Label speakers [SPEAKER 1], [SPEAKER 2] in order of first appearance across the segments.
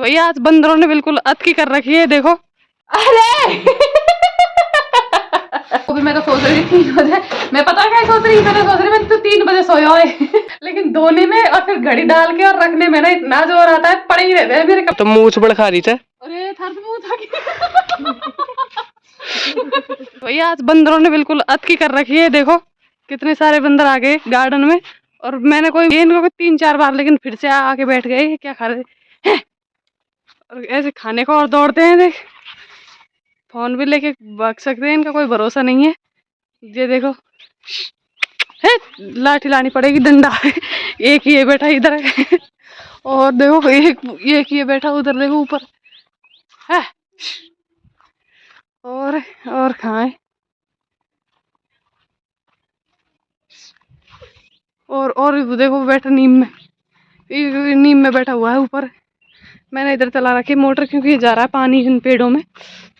[SPEAKER 1] भैया आज बंदरों ने बिल्कुल अतकी कर रखी है, देखो। अरे अभी मैं तो सोच रही थी 3 बजे, मैं पता क्या सोच रही, मैंने सोच रही मैं तो 3 बजे सोया है लेकिन धोने में और फिर घड़ी डाल के और रखने में ना इतना जोर आता है, पड़े ही रहते हैं मेरे कपड़े।
[SPEAKER 2] तो मुंह चुबड़ खा रही थे।
[SPEAKER 1] अरे थार तो मुंह भैया आज बंदरों ने बिल्कुल अतकी कर रखी है, देखो कितने सारे बंदर आ गए गार्डन में। और मैंने कोई इनको 3-4 बार, लेकिन फिर से आके बैठ गए, क्या खा रहे हैं और ऐसे खाने को और दौड़ते हैं। देख फोन भी लेके भाग सकते हैं, इनका कोई भरोसा नहीं है। ये देखो है, लाठी लानी पड़ेगी, डंडा एक ही है बैठा इधर और देखो एक ही है बैठा उधर, देखो ऊपर है। और खाएं और देखो बैठा नीम में बैठा हुआ है ऊपर। मैंने इधर चला रखी मोटर, क्योंकि ये जा रहा है पानी इन पेड़ों में।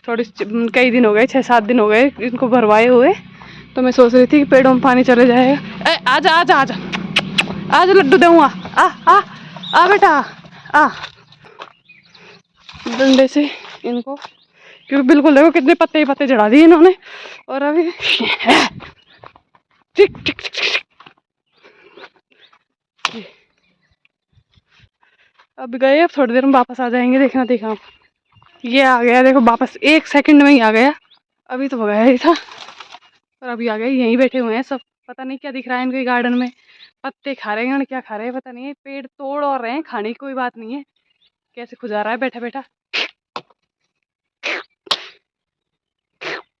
[SPEAKER 1] थोड़ी कई दिन हो गए, 6-7 दिन हो गए इनको भरवाए हुए, तो मैं सोच रही थी कि पेड़ों में पानी चले जाएगा। आजा आजा आजा आज लड्डू दूंगा, आ आ आ बेटा आ, डंडे से इनको, क्योंकि बिल्कुल देखो कितने पत्ते ही पत्ते चढ़ा दिए इन्होंने। और अभी टिक टिक टिक अब गए, अब थोड़ी देर में वापस आ जाएंगे, देखना देखा आप। ये आ गया देखो वापस, 1 सेकंड में ही आ गया। अभी तो हो गया ही था और अभी आ गए, यहीं बैठे हुए हैं सब। पता नहीं क्या दिख रहा है इनको गार्डन में, पत्ते खा रहे हैं और क्या खा रहे हैं पता नहीं है। पेड़ तोड़ और रहे हैं, खाने की कोई बात नहीं है, कैसे खुजा रहा है बैठा बैठा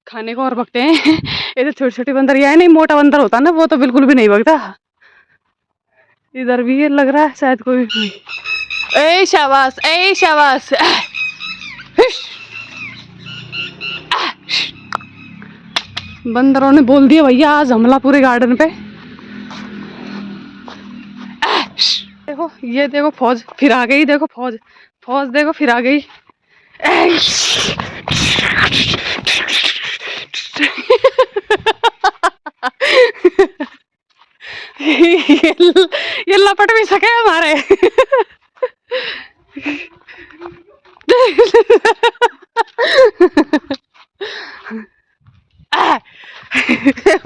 [SPEAKER 1] खाने को और भगते हैं ये तो छोटे छोटे बंदर ही आए, नहीं मोटा बंदर होता ना वो तो बिल्कुल भी नहीं भगता। इधर भी लग रहा है शायद कोई। ए शाबाश, ए शाबाश बंदरों ने बोल दिया भैया आज हमला पूरे गार्डन पे। देखो ये देखो फौज फिर आ गई, देखो फौज देखो फिर आ गई ये लपट भी सके हमारे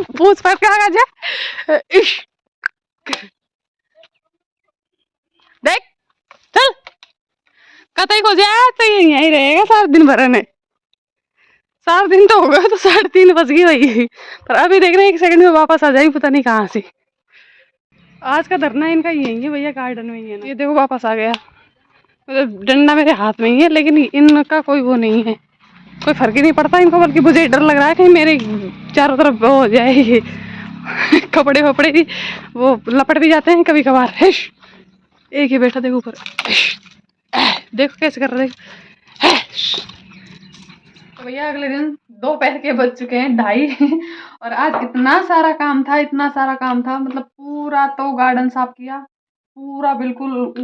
[SPEAKER 1] पूछ पर क्या जा देख चल कतई को जाए तो यहीं रहेगा सारा दिन भर ने। 4 दिन तो हो गए, तो 3:30 बज गई भाई, पर अभी देख रहे हैं 1 सेकंड में वापस आ जाएगी, पता नहीं कहाँ से। आज का धरना इनका यही है भैया, गार्डन में ही है ना। ये देखो वापस आ गया, मतलब डंडा मेरे हाथ में ही है, लेकिन इनका कोई वो नहीं है, कोई फर्क ही नहीं पड़ता इनको, बल्कि मुझे डर लग रहा है कहीं मेरे चारों तरफ वो हो जाए कपड़े वपड़े भी वो लपट भी जाते हैं कभी कभार। एक ही बैठा देखो ऊपर, देखो कैसे कर रहे। तो भैया अगले दिन दोपहर के बज चुके हैं 2:30 और आज इतना सारा काम था, इतना सारा काम था, मतलब पूरा तो गार्डन साफ किया, पूरा बिल्कुल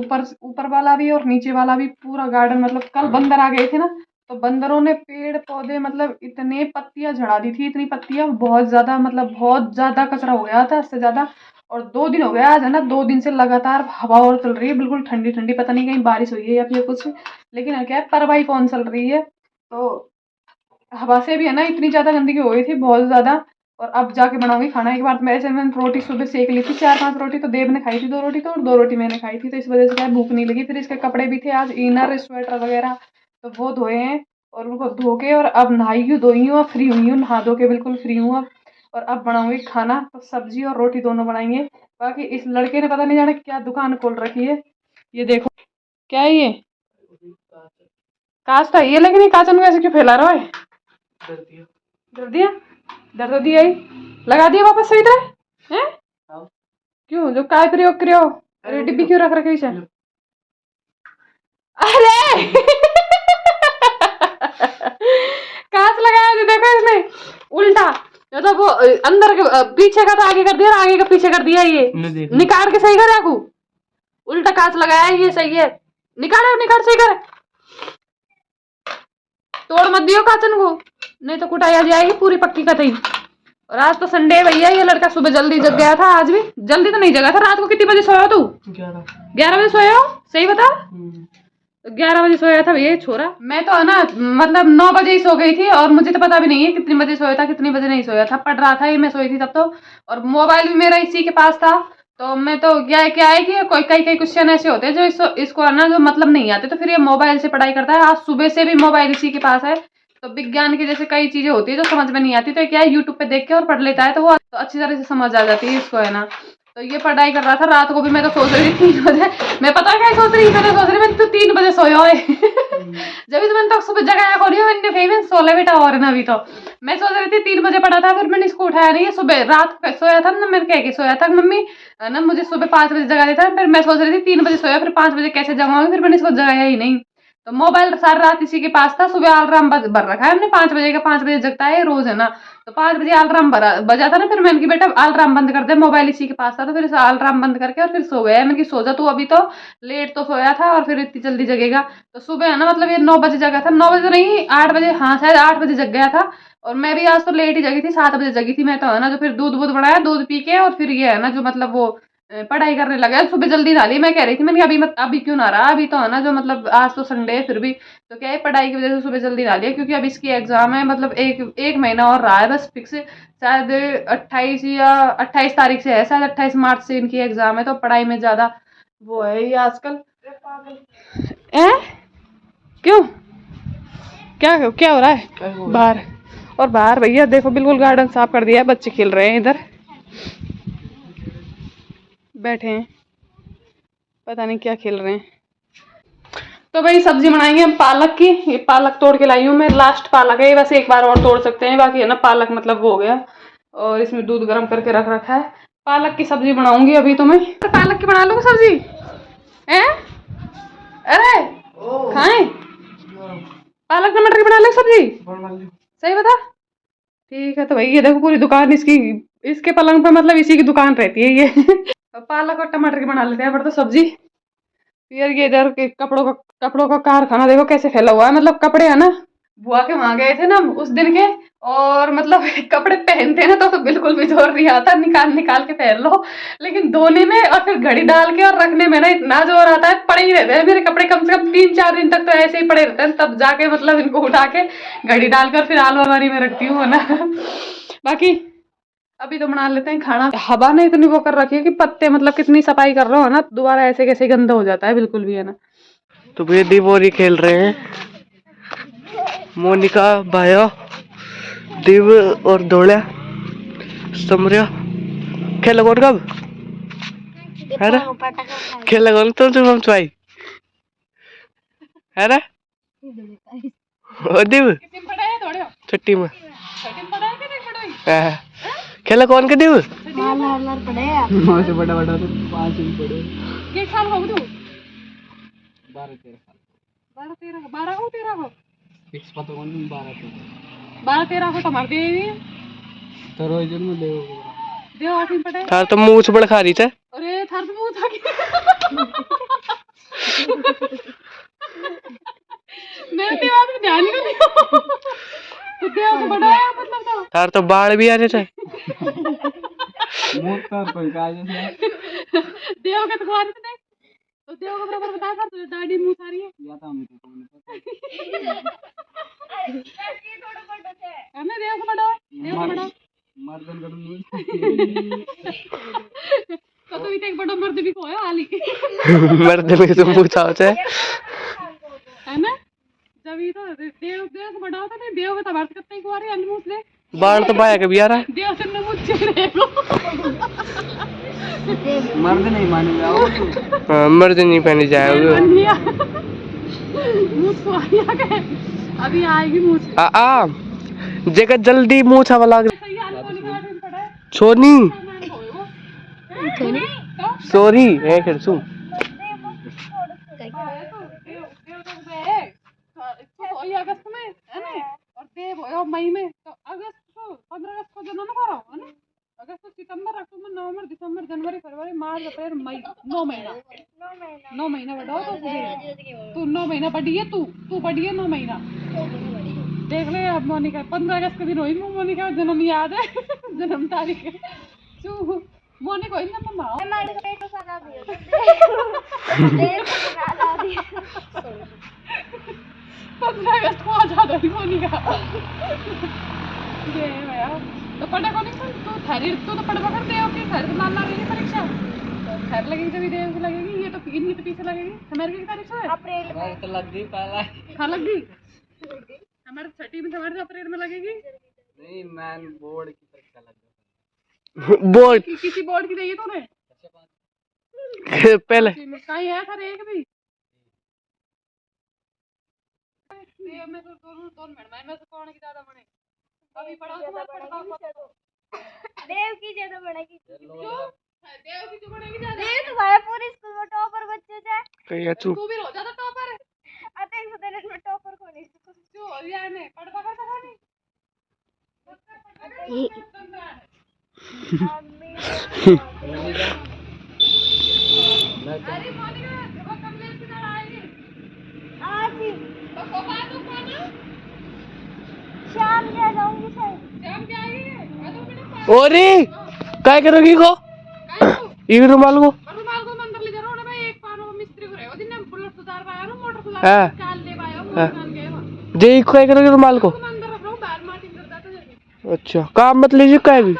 [SPEAKER 1] ऊपर वाला भी और नीचे वाला भी, पूरा गार्डन। मतलब कल बंदर आ गए थे ना, तो बंदरों ने पेड़ पौधे मतलब इतने पत्तियां झड़ा दी थी, इतनी पत्तियां, बहुत ज्यादा, मतलब बहुत ज्यादा कचरा हो गया था, इससे ज्यादा। और 2 दिन हो गया आज है ना, 2 दिन से लगातार हवा और चल रही है, बिल्कुल ठंडी ठंडी, पता नहीं कहीं बारिश हुई है या फिर कुछ, लेकिन क्या है परवाई कौन चल रही है, तो हवा से भी है ना इतनी ज्यादा गंदगी हो गई थी, बहुत ज्यादा। और अब जाके बनाऊंगी खाना। एक बार मैंने रोटी सुबह सेक ली थी, 4-5 रोटी, तो देव ने खाई थी 2 रोटी, तो और 2 रोटी मैंने खाई थी, तो इस वजह से क्या भूख नहीं लगी। फिर इसके कपड़े भी थे आज, इनर स्वेटर वगैरह, तो वो धोए हैं और उनको धो के और अब नहाई हूँ, धोई हूँ, फ्री हुई हूँ, नहा धो के बिल्कुल फ्री हूँ अब। और अब बनाऊंगी खाना, तो सब्जी और रोटी दोनों बनाएंगे। बाकी इस लड़के ने पता नहीं जाने क्या दुकान खोल रखी है। ये देखो क्या है, ये कांच था ये, लेकिन ये कांचन को ऐसे क्यों फैला रहा है? डर दिया, डर तो दिया ही, लगा दिया वापस सही तरह है। क्यों जो काय प्रयोग करो, अरे डिब्बी क्यों रख रखे इसे? अरे कांच लगाया जो देखो इसने उल्टा, मतलब वो अंदर के पीछे का तो आगे कर दिया, आगे का पीछे कर दिया, ये निकाल के सही कर, आगू उल्टा कांच लगाया, ये सही है, निकाल सही कर, तोड़ मत दियो कांचन को, नहीं तो कुटाई आ जाएगी पूरी पक्की कतई। और आज तो संडे है भैया, ये लड़का सुबह जल्दी जग गया था, आज भी जल्दी तो नहीं जगा था। रात को कितनी बजे सोया तू? 11 बजे सोया हो, सही बता। 11 बजे सोया था भैया ये छोरा। मैं तो है ना मतलब 9 बजे ही सो गई थी और मुझे तो पता भी नहीं है कितनी बजे सोया था कितनी बजे नहीं सोया था, पढ़ रहा था ये, मैं सोई थी तब तो। और मोबाइल भी मेरा इसी के पास था। तो मैं तो क्या है कि कोई कई कई क्वेश्चन ऐसे होते हैं जो इसको है ना जो मतलब नहीं आते, तो फिर ये मोबाइल से पढ़ाई करता है। आज सुबह से भी मोबाइल इसी के पास है। तो विज्ञान की जैसे कई चीजें होती है जो समझ में नहीं आती, तो क्या है यूट्यूब पे देख के और पढ़ लेता है, तो वो तो अच्छी तरह से समझ आ जाती है इसको है ना। तो ये पढ़ाई कर रहा था रात को भी। मैं तो सोच रही थी 3 बजे, मैं पता है क्या सोच रही, मैं सोच रही मैं तो 3 बजे सोया है जब भी तो मैंने तो सुबह जगाया खोली मैंने कही मैं सोले बेटा और ना अभी तो मैं सोच रही थी 3 बजे पढ़ा था, फिर मैंने इसको उठाया नहीं है। सुबह रात को सोया था ना, मैंने कह के सोया था मम्मी ना मुझे सुबह 5 बजे जगा देता है, फिर मैं सोच रही थी 3 बजे सोया, फिर 5 बजे कैसे जगाऊंगी, फिर मैंने इसको जगाया ही नहीं। तो मोबाइल सारी रात इसी के पास था। सुबह अलार्म भर रखा है हमने 5 बजे का, 5 बजे जगता है रोज है ना। तो 5 बजे अलार्म बजा था ना, फिर मैंने की बेटा अलार्म बंद कर दे, मोबाइल इसी के पास था। तो फिर अलार्म बंद करके और फिर सो गया। मैंने की सो जा तू, अभी तो लेट तो सोया था और फिर इतनी जल्दी जगेगा। तो सुबह है ना मतलब ये 9 बजे जगा था, 9 बजे नहीं 8 बजे, हाँ शायद 8 बजे जग गया था। और मैं भी आज तो लेट ही जगी थी, 7 बजे जगी थी मैं तो है ना। जो फिर दूध वूध बनाया, दूध पी के और फिर ये है ना जो मतलब वो पढ़ाई करने लगा। सुबह जल्दी नहा ली, मैं कह रही थी मैंने अभी अभी क्यों ना रहा, अभी तो है ना जो मतलब आज तो संडे है फिर भी तो क्या है पढ़ाई की वजह से सुबह जल्दी नहा लिया, क्योंकि अब इसकी एग्जाम है मतलब एक महीना और रहा है बस फिक्स। शायद 28 या 28 तारीख से है, शायद 28 मार्च से इनकी एग्जाम है। तो पढ़ाई में ज्यादा वो है ये आजकल। ए? क्यों क्या क्या हो रहा है बाहर? और बाहर भैया देखो बिल्कुल गार्डन साफ कर दिया है, बच्चे खेल रहे हैं इधर बैठे हैं, पता नहीं क्या खेल रहे हैं। तो भाई सब्जी बनाएंगे हम पालक की। ये पालक तोड़ के लाई हूँ मैं, लास्ट पालक है ये, वैसे एक बार और तोड़ सकते हैं, बाकी है ना पालक मतलब वो हो गया। और इसमें दूध गर्म करके रख रखा है। पालक की सब्जी बनाऊंगी अभी तो मैं। पालक की बना लूंगी सब्जी है? अरे खाएं पालक टमाटर की बना ले सब्जी, सही बता। ठीक है तो भाई ये देखो पूरी दुकान इसकी, इसके पलंग पे मतलब इसी की दुकान रहती है ये पालक और टमाटर की बना लेते हैं पर तो सब्जी। फिर ये इधर के कपड़ों का कारखाना देखो कैसे फैला हुआ है, मतलब कपड़े है ना बुआ के वहां गए थे ना उस दिन के, और मतलब कपड़े पहनते हैं ना तो बिल्कुल भी जोर नहीं आता, निकाल निकाल के पहन लो, लेकिन धोने में और फिर घड़ी डाल के और रखने में ना इतना जोर आता है। पड़े ही रहते हैं मेरे कपड़े कम से कम 3-4 दिन तक तो ऐसे ही पड़े रहते हैं, तब जाके मतलब इनको उठा के घड़ी डालकर फिर अलमारी में रखती हूँ ना बाकी अभी तो बना लेते हैं खाना। हवा ने इतनी वो कर रखी है कि पत्ते मतलब कितनी सफाई कर रहा हो ना दोबारा ऐसे कैसे गंदा हो जाता है बिल्कुल भी है ना।
[SPEAKER 2] तो भैया दीपोरी खेल रहे हैं, मोनिका भाया देव और दौड़ा समरिया। खेल कौन कब है ना, खेल कौन तो हम चुआई है ना देव छुट्टी में खेला कौन के देव से बड़ा बड़ा तो 5 ही पड़े।
[SPEAKER 1] कितने साल हो तू? 12-13 हो 13 हो
[SPEAKER 2] फिक्स पता कौन
[SPEAKER 1] 12-13 को तो मार दे
[SPEAKER 2] तो रोज में
[SPEAKER 1] देव आठवीं पढ़े
[SPEAKER 2] थार तो मुंह से बड़ा खा रही थे।
[SPEAKER 1] अरे थार तो मुंह था मैं ते बात में ध्यान नहीं दिया तो देव से बड़ा है मतलब तो
[SPEAKER 2] थार तो बाल भी आ रहे थे
[SPEAKER 1] मुंह कर कोई का जैसे देव के तो खा रहे थे तो देव को बराबर बता कर तुझे दाढ़ी मुंह सारी है या तो हमें तो नहीं पता है ना देव से बड़ा देव से बड़ा मर्दन का मुंह तो भी एक बड़ा मर्द भी खोया आली
[SPEAKER 2] मर्द में तो मुंह था
[SPEAKER 1] है ना जब ये तो देव से बड़ा होता है देव के तबार करते ही कुआरी अनमूस ले
[SPEAKER 2] बाल तो बाया कभी आ रहा
[SPEAKER 1] देव से न मुझे देखो
[SPEAKER 2] मर्द नहीं मानेगा हाँ मर्द नहीं पहने जाएगा
[SPEAKER 1] मुझको आया के अभी आएगी मुझ
[SPEAKER 2] आ जगह जल्दी मुंह छावा लाग सोनी सॉरी है कर सु
[SPEAKER 1] अगस्त में है ना और देव हो मई में, तो अगस्त को 15 अगस्त को जन्म करो है ना, अगस्त सितंबर अक्टूबर नवंबर दिसंबर जनवरी फरवरी मार्च अप्रैल मई 9 महीना बड़ा हो तो तू 9 महीना बड़ी है, तू बड़ी है 9 महीना देख ले। अब मोनिका 15 अगस्त के दिन हुई मोनिका जन्म याद है जन्म तारीख मोनिका हुई ना 15 अगस्त को आजाद हुई होनी का ये भैया तो पढ़ा कौन तो थारी तो पढ़वा कर दे ओके थारी तो मान लगेगी परीक्षा थारी लगेगी जब देव की लगेगी ये तो इनकी तो पीछे लगेगी हमारे की तारीख है अप्रैल में तो लग गई पहला हां लग गई हमारे छठी में हमारे अप्रैल में लगेगी नहीं मैन बोर्ड की परीक्षा लग गई
[SPEAKER 2] बोर्ड
[SPEAKER 1] किसी बोर्ड की दी है तूने
[SPEAKER 2] पहले
[SPEAKER 1] कहीं है सर एक भी देव में तो दोनों मैडम में से कौन की ज्यादा बने अभी पढ़ा
[SPEAKER 3] देव की ज्यादा बढ़ेगी
[SPEAKER 1] देव की तो बढ़ेगी ज्यादा
[SPEAKER 3] देव तुम्हारे पूरी स्कूल में टॉपर बच्चे थे
[SPEAKER 2] कहीं चुप
[SPEAKER 1] तू भी हो ज्यादा टॉपर है
[SPEAKER 3] अते 100 में टॉपर को नहीं
[SPEAKER 1] जो हो गया ने पढ़ पकड़ सका नहीं अरे मोनिका देखो कमलेश की तरह आएगी
[SPEAKER 3] आज ही
[SPEAKER 1] तो कोपा तो खाना
[SPEAKER 3] शाम जा जाऊंगी सर
[SPEAKER 1] शाम क्या आएगी आ तो बेटा
[SPEAKER 2] ओरी काय करोगी को
[SPEAKER 1] काहे को
[SPEAKER 2] ये रुमाल को
[SPEAKER 1] रुमाल को अंदर ले जा रहा हूं भाई एक पानो मिस्त्री को रहे वो दिन ने बुलेट सुधार पाया रो मोटर सुधार
[SPEAKER 2] हाँ।
[SPEAKER 1] काल ले पाया वो
[SPEAKER 2] हाँ।
[SPEAKER 1] काल गए वहां
[SPEAKER 2] जे काय करोगी रुमाल को
[SPEAKER 1] अंदर रख रहा हूं बाहर मार्टिंग करता तो जल्दी
[SPEAKER 2] अच्छा काम मत लीजिए काय भी